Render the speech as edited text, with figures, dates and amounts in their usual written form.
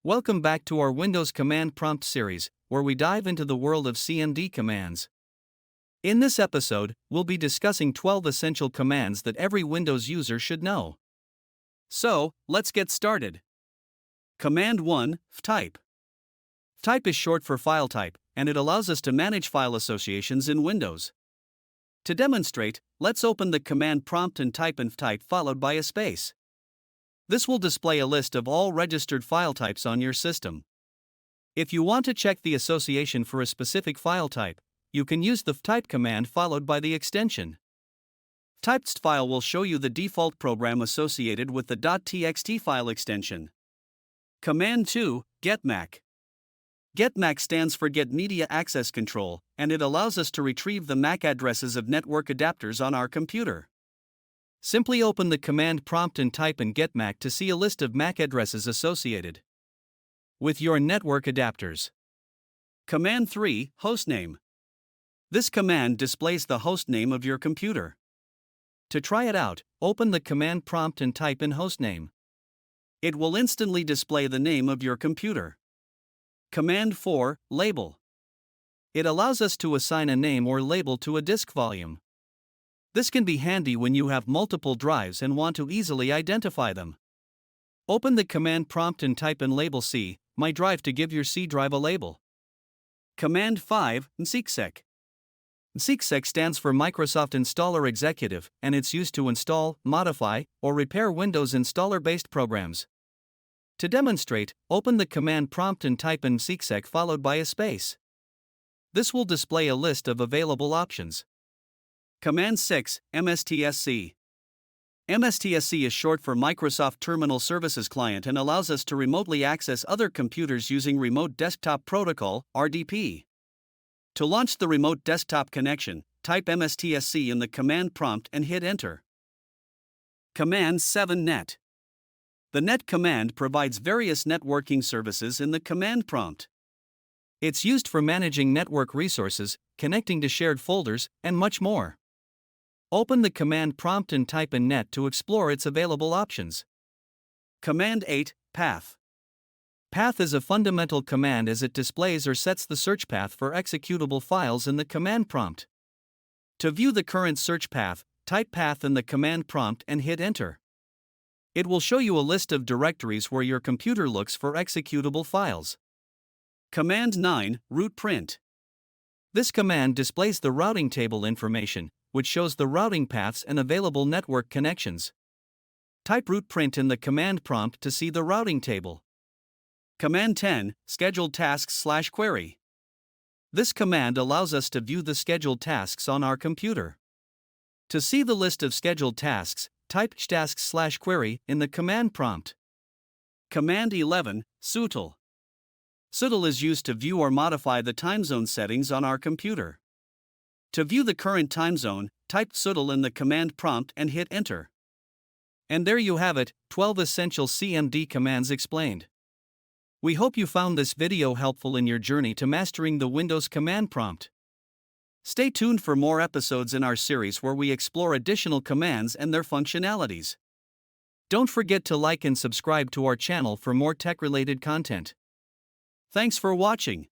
Welcome back to our Windows Command Prompt series, where we dive into the world of CMD commands. In this episode, we'll be discussing 12 essential commands that every Windows user should know. So, let's get started. Command 1, ftype. Ftype is short for file type, and it allows us to manage file associations in Windows. To demonstrate, let's open the command prompt and type in ftype followed by a space. This will display a list of all registered file types on your system. If you want to check the association for a specific file type, you can use the ftype command followed by the extension. Typed file will show you the default program associated with the .txt file extension. Command 2, getMAC. getMAC stands for Get Media Access Control, and it allows us to retrieve the MAC addresses of network adapters on our computer. Simply open the command prompt and type in getMAC to see a list of MAC addresses associated with your network adapters. Command 3, hostname. This command displays the hostname of your computer. To try it out, open the command prompt and type in hostname. It will instantly display the name of your computer. Command 4, label. It allows us to assign a name or label to a disk volume. This can be handy when you have multiple drives and want to easily identify them. Open the command prompt and type in label C, my drive, to give your C drive a label. Command 5, msexec. Msexec stands for Microsoft Installer Executive, and it's used to install, modify, or repair Windows installer-based programs. To demonstrate, open the command prompt and type in msexec followed by a space. This will display a list of available options. Command 6, mstsc. mstsc is short for Microsoft Terminal Services Client and allows us to remotely access other computers using Remote Desktop Protocol, RDP. To launch the remote desktop connection, type mstsc in the command prompt and hit enter. Command 7, net. The net command provides various networking services in the command prompt. It's used for managing network resources, connecting to shared folders, and much more. Open the command prompt and type in net to explore its available options. Command 8, path. Path is a fundamental command as it displays or sets the search path for executable files in the command prompt. To view the current search path, type path in the command prompt and hit enter. It will show you a list of directories where your computer looks for executable files. Command 9, route print. This command displays the routing table information, which shows the routing paths and available network connections. Type route print in the command prompt to see the routing table. Command 10, scheduled tasks/query. This command allows us to view the scheduled tasks on our computer. To see the list of scheduled tasks, type tasks/query in the command prompt. Command 11, sutil. Sutil is used to view or modify the time zone settings on our computer. To view the current time zone, type sutil in the command prompt and hit enter. And there you have it, 12 essential CMD commands explained. We hope you found this video helpful in your journey to mastering the Windows command prompt. Stay tuned for more episodes in our series where we explore additional commands and their functionalities. Don't forget to like and subscribe to our channel for more tech-related content. Thanks for watching.